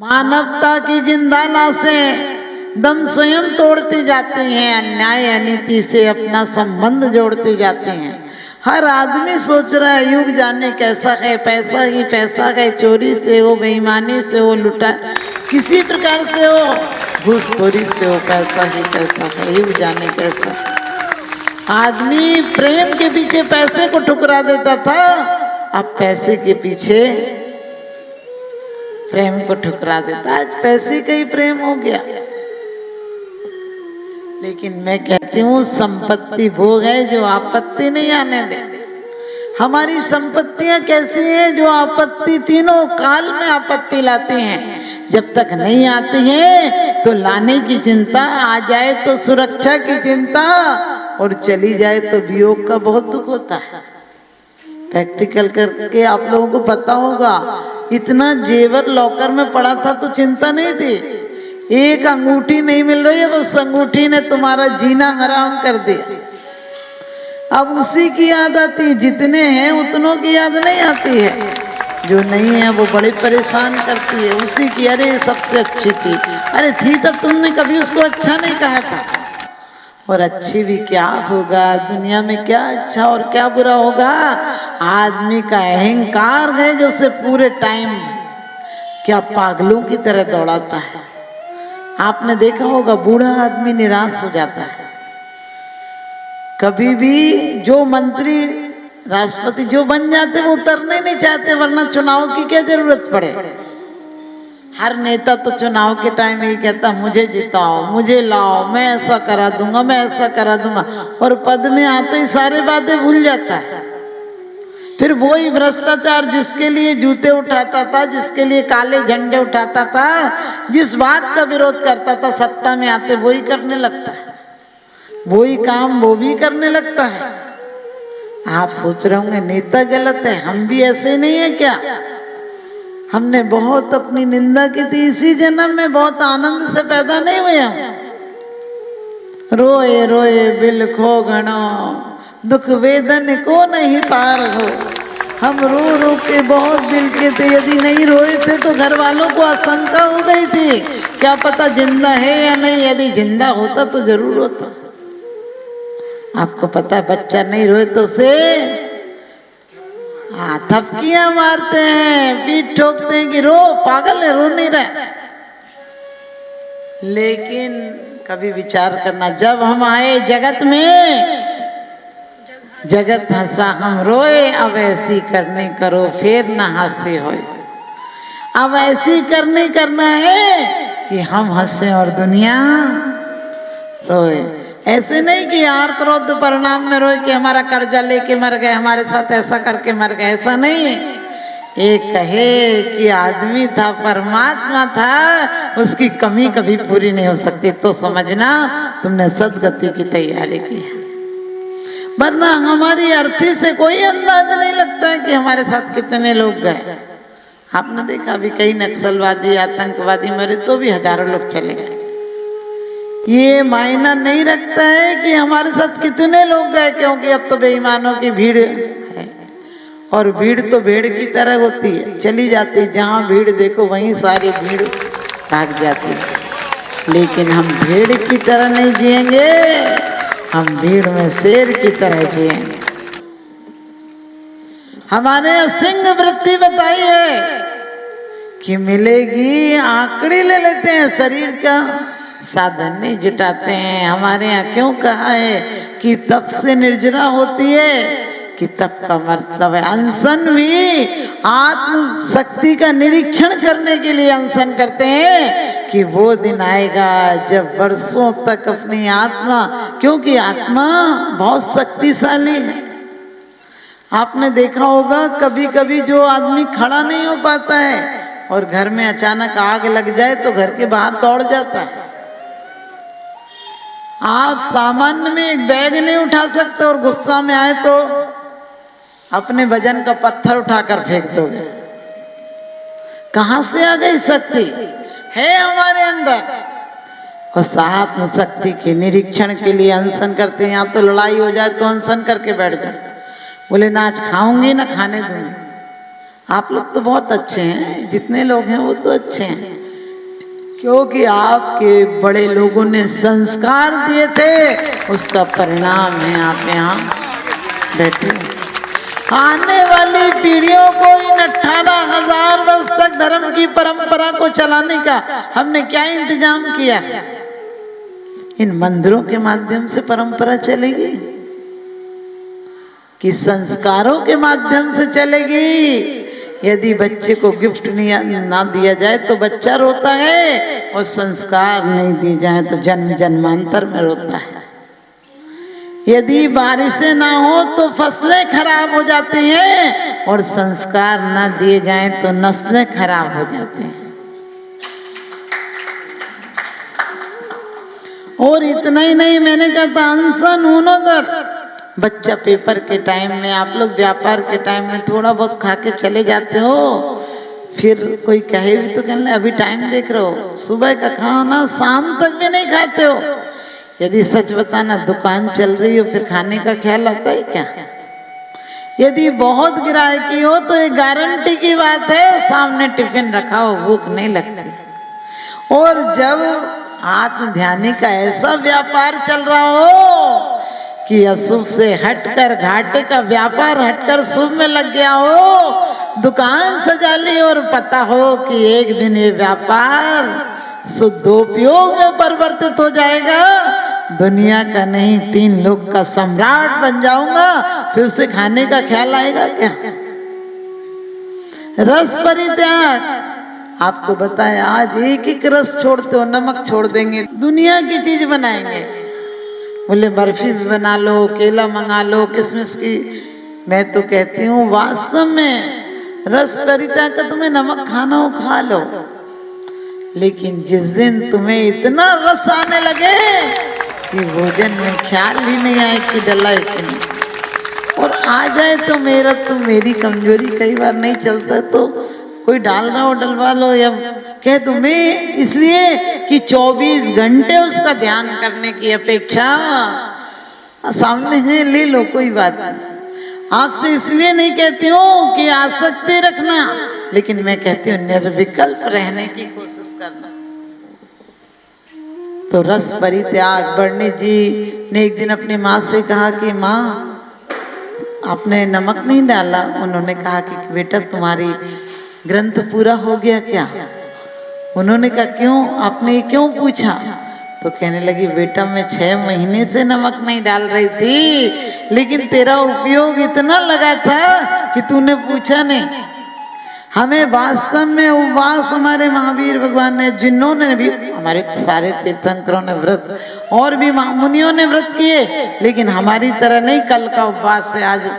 मानवता की जिंदा लाशें दम स्वयं तोड़ती जाती हैं, अन्याय अनीति से अपना संबंध जोड़ते जाते हैं। हर आदमी सोच रहा है युग जाने कैसा है, पैसा ही पैसा है, चोरी से हो, बेईमानी से हो, लुटा किसी प्रकार से हो, घूसखोरी से हो, पैसा ही पैसा है, युग जाने कैसा। आदमी प्रेम के पीछे पैसे को ठुकरा देता था, अब पैसे के पीछे प्रेम को ठुकरा देता। आज पैसे का ही प्रेम हो गया। लेकिन मैं कहती हूँ संपत्ति भोग है जो आपत्ति नहीं आने दे। हमारी संपत्तियां कैसी हैं जो आपत्ति तीनों काल में आपत्ति लाती हैं। जब तक नहीं आती हैं तो लाने की चिंता, आ जाए तो सुरक्षा की चिंता, और चली जाए तो वियोग का बहुत दुख होता है। प्रैक्टिकल करके आप लोगों को पता होगा, इतना जेवर लॉकर में पड़ा था तो चिंता नहीं थी। एक अंगूठी नहीं मिल रही है, उस अंगूठी ने तुम्हारा जीना हराम कर दिया। अब उसी की याद आती है, जितने हैं उतनों की याद नहीं आती है, जो नहीं है वो बड़े परेशान करती है। उसी की, अरे सबसे अच्छी थी, अरे थी तब तुमने कभी उसको अच्छा नहीं कहा था। और अच्छी भी क्या होगा, दुनिया में क्या अच्छा और क्या बुरा होगा। आदमी का अहंकार है जो उसे पूरे टाइम क्या पागलों की तरह दौड़ाता है। आपने देखा होगा बूढ़ा आदमी निराश हो जाता है। कभी भी जो मंत्री राष्ट्रपति जो बन जाते वो उतरने नहीं चाहते, वरना चुनाव की क्या जरूरत पड़े। हर नेता तो चुनाव के टाइम ही कहता मुझे जिताओ, मुझे लाओ, मैं ऐसा करा दूंगा, मैं ऐसा करा दूंगा, और पद में आते ही सारे बातें भूल जाता है। फिर वही भ्रष्टाचार जिसके लिए जूते उठाता था, जिसके लिए काले झंडे उठाता था, जिस बात का विरोध करता था, सत्ता में आते वही करने लगता है, वही काम वो भी करने लगता है। आप सोच रहे होंगे नेता गलत है, हम भी ऐसे नहीं है क्या? हमने बहुत अपनी निंदा की थी, इसी जन्म में बहुत आनंद से पैदा नहीं हुए हम। रोए रोए बिल खो गणो, दुख वेदन को नहीं पार हो। हम रो रो के बहुत दिल के थे, यदि नहीं रोए थे तो घर वालों को आशंका हो गई थी, क्या पता जिंदा है या नहीं। यदि जिंदा होता तो जरूर होता। आपको पता है बच्चा नहीं रोए तो उसे थपकियां मारते हैं, पीठ ठोकते हैं कि रो, पागल है, रो नहीं रहा। लेकिन कभी विचार करना, जब हम आए जगत में, जगत हंसा हम रोए, अब ऐसी करनी करो फिर न हंसी होए। अब ऐसी करनी करना है कि हम हंसे और दुनिया रोए। ऐसे नहीं कि आर्तरोध परिणाम में रोए कि हमारा कर्जा लेके मर गए, हमारे साथ ऐसा करके मर गए, ऐसा नहीं। एक कहे कि आदमी था, परमात्मा था, उसकी कमी कभी पूरी नहीं हो सकती, तो समझना तुमने सदगति की तैयारी की है। वरना हमारी अर्थी से कोई अंदाज नहीं लगता है कि हमारे साथ कितने लोग गए। आपने देखा अभी कई नक्सलवादी आतंकवादी मरे तो भी हजारों लोग चले गए। ये मायना नहीं रखता है कि हमारे साथ कितने लोग गए, क्योंकि अब तो बेईमानों की भीड़ है, और भीड़ तो भेड़ की तरह होती है, चली जाती है, जहाँ भीड़ देखो वहीं सारी भीड़ भाग जाती है। लेकिन हम भेड़ की तरह नहीं जिएंगे, हम भीड़ में शेर की तरह जिएंगे। हमारे सिंह वृत्ति बताई है कि मिलेगी, आंकड़ी ले लेते हैं, शरीर का साधन नहीं जुटाते हैं। हमारे यहाँ क्यों कहा है कि तप से निर्जरा होती है, कि तप का मतलब है अनशन भी आत्म शक्ति का निरीक्षण करने के लिए अनशन करते हैं कि वो दिन आएगा जब वर्षों तक अपनी आत्मा, क्योंकि आत्मा बहुत शक्तिशाली है। आपने देखा होगा कभी कभी जो आदमी खड़ा नहीं हो पाता है और घर में अचानक आग लग जाए तो घर के बाहर दौड़ जाता है। आप सामान्य में एक बैग नहीं उठा सकते और गुस्सा में आए तो अपने वजन का पत्थर उठाकर फेंक दोगे। कहां से आ गई शक्ति? है हमारे अंदर। और साथ में शक्ति के निरीक्षण के लिए अनशन करते हैं। यहाँ तो लड़ाई हो जाए तो अनशन करके बैठ जाए, बोले ना आज खाऊंगी ना खाने दूंगी। आप लोग तो बहुत अच्छे हैं, जितने लोग हैं वो तो अच्छे हैं, क्योंकि आपके बड़े लोगों ने संस्कार दिए थे, उसका परिणाम है आप यहाँ बैठे। आने वाली पीढ़ियों को इन 18,000 वर्ष तक धर्म की परंपरा को चलाने का हमने क्या इंतजाम किया? इन मंदिरों के माध्यम से परंपरा चलेगी कि संस्कारों के माध्यम से चलेगी? यदि बच्चे को गिफ्ट ना दिया जाए तो बच्चा रोता है, और संस्कार नहीं दिए जाए तो जन्म जन्मांतर में रोता है। यदि बारिशें ना हो तो फसलें खराब हो जाती हैं, और संस्कार ना दिए जाएं तो नस्लें खराब हो जाती हैं। और इतना ही नहीं, मैंने कहा था अनशन उनोदर, बच्चा पेपर के टाइम में, आप लोग व्यापार के टाइम में थोड़ा बहुत खा के चले जाते हो, फिर कोई कहे भी तो कहने अभी टाइम देख रहे हो, सुबह का खाना शाम तक भी नहीं खाते हो। यदि सच बताना दुकान चल रही हो फिर खाने का ख्याल आता है क्या? यदि बहुत गिराकी हो तो ये गारंटी की बात है सामने टिफिन रखा हो, भूख नहीं लगती। और जब आत्म ध्यानी का ऐसा व्यापार चल रहा हो कि अशुभ से हटकर, घाटे का व्यापार हटकर शुभ में लग गया हो, दुकान सजा ली और पता हो कि एक दिन ये व्यापार शुद्धोपयोग में परिवर्तित हो जाएगा, दुनिया का नहीं 3 लोग का सम्राट बन जाऊंगा, फिर से खाने का ख्याल आएगा क्या? रस परित्याग, आपको बताया आज एक रस छोड़ते हो, नमक छोड़ देंगे, दुनिया की चीज बनाएंगे। बोले बर्फी भी बना लो, केला मंगा लो, किशमिश की। मैं तो कहती हूँ वास्तव में रस परित्याग का तुम्हें नमक खाना हो खा लो, लेकिन जिस दिन तुम्हें इतना रस आने लगे कि भोजन में ख्याल ही नहीं आए कि डला इतनी, और आ जाए तो मेरा तो मेरी कमजोरी कई बार नहीं चलता, तो कोई डाल रहा हो डलवा लो, या कह दो मैं, इसलिए कि 24 घंटे उसका ध्यान करने की अपेक्षा सामने है, ले लो कोई बात नहीं। आपसे इसलिए नहीं कहती हूँ कि आसक्ति रखना, लेकिन मैं कहती हूँ निर्विकल्प रहने की कोशिश करना। तो रस परित्याग, बर्णी जी ने एक दिन अपनी माँ से कहा कि माँ आपने नमक नहीं डाला। उन्होंने कहा कि बेटा तुम्हारी ग्रंथ पूरा हो गया क्या? उन्होंने कहा क्यों, आपने ये क्यों पूछा? तो कहने लगी बेटा मैं 6 महीने से नमक नहीं डाल रही थी, लेकिन तेरा उपयोग इतना लगा था कि तूने पूछा नहीं। हमें वास्तव में उपवास हमारे महावीर भगवान ने, जिन्होंने भी, हमारे सारे तीर्थंकरों ने व्रत और भी मुनियों ने व्रत किए, लेकिन हमारी तरह नहीं कल का उपवास है। आज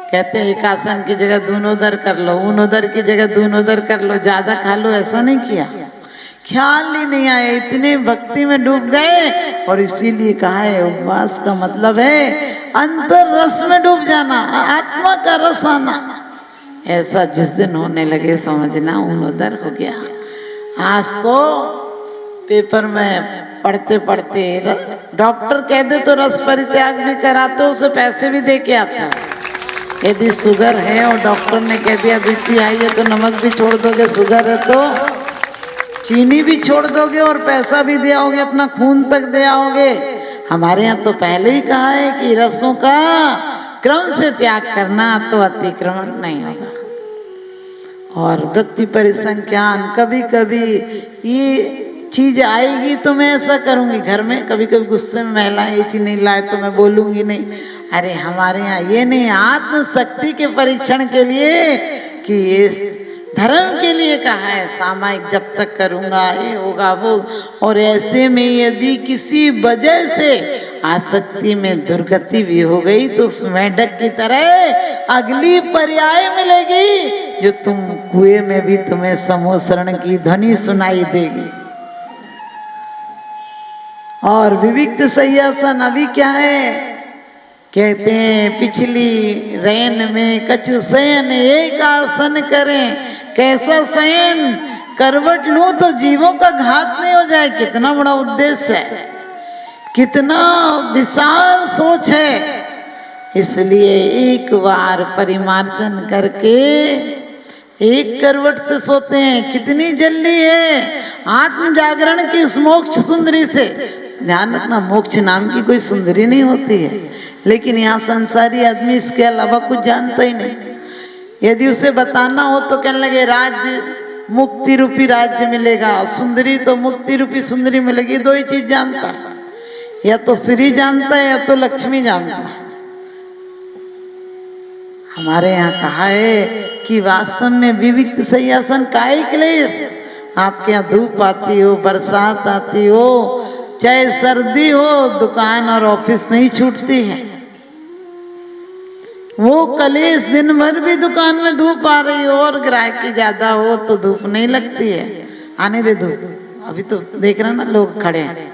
कहते हैं एक आसन की जगह दूनोदर कर लो, ऊनोदर की जगह दूनोदर कर लो, ज्यादा खा लो, ऐसा नहीं किया। ख्याल ही नहीं आया, इतने भक्ति में डूब गए। और इसीलिए कहा है उपवास का मतलब है अंतर रस में डूब जाना, आत्मा का रस आना। ऐसा जिस दिन होने लगे समझना ऊनोदर हो गया। आज तो पेपर में पढ़ते पढ़ते डॉक्टर कह दे तो रस परित्याग भी कराते, उसे पैसे भी दे के आता। यदि शुगर है और डॉक्टर ने कह दिया बीपी आई है तो नमक भी छोड़ दोगे, शुगर है तो चीनी भी छोड़ दोगे और पैसा भी दे आओगे, अपना खून तक दे आओगे। हमारे यहाँ तो पहले ही कहा है कि रसों का क्रम से त्याग करना, तो अतिक्रमण नहीं होगा। और वृत्ति परिसंख्यान, कभी कभी ये चीज आएगी तो मैं ऐसा करूंगी, घर में कभी कभी गुस्से में महिलाएं ये चीज नहीं लाए तो मैं बोलूंगी नहीं। अरे हमारे यहाँ ये नहीं, आत्म शक्ति के परीक्षण के लिए कि ये धर्म के लिए कहा है, सामायिक जब तक करूंगा ये होगा वो। और ऐसे में यदि किसी वजह से आसक्ति में दुर्गति भी हो गई तो उस मेंढक की तरह अगली पर्याय मिलेगी, जो तुम कुएं में भी तुम्हें समोसरण की ध्वनि सुनाई देगी। और विविक्त सय्यासन अभी क्या है, कहते हैं पिछली रैन में कछु शयन एक आसन करें, कैसा शयन, करवट लूं तो जीवों का घात नहीं हो जाए। कितना बड़ा उद्देश्य है, कितना विशाल सोच है। इसलिए एक बार परिमार्जन करके एक करवट से सोते हैं, कितनी जल्दी है। आत्म जागरण की इस मोक्ष सुंदरी से। ध्यान रखना, मोक्ष नाम की कोई सुंदरी नहीं होती है, लेकिन यहाँ संसारी आदमी इसके अलावा कुछ जानता ही नहीं। यदि उसे बताना हो तो कहने लगे राज्य, मुक्ति रूपी राज्य मिलेगा, सुंदरी तो मुक्ति रूपी सुंदरी मिलेगी। दो ही चीज जानता है, या तो श्री जानता है या तो लक्ष्मी जानता है। हमारे यहाँ कहा है कि वास्तव में विविक्त सैयासन काहे क्लेश। आपके यहाँ धूप आती हो, बरसात आती हो, चाहे सर्दी हो, दुकान और ऑफिस नहीं छूटती है। वो कलेश दिन भर भी दुकान में धूप आ रही हो और ग्राहकी ज्यादा हो तो धूप नहीं लगती है। आने दे धूप, अभी तो देख रहे ना लोग खड़े हैं।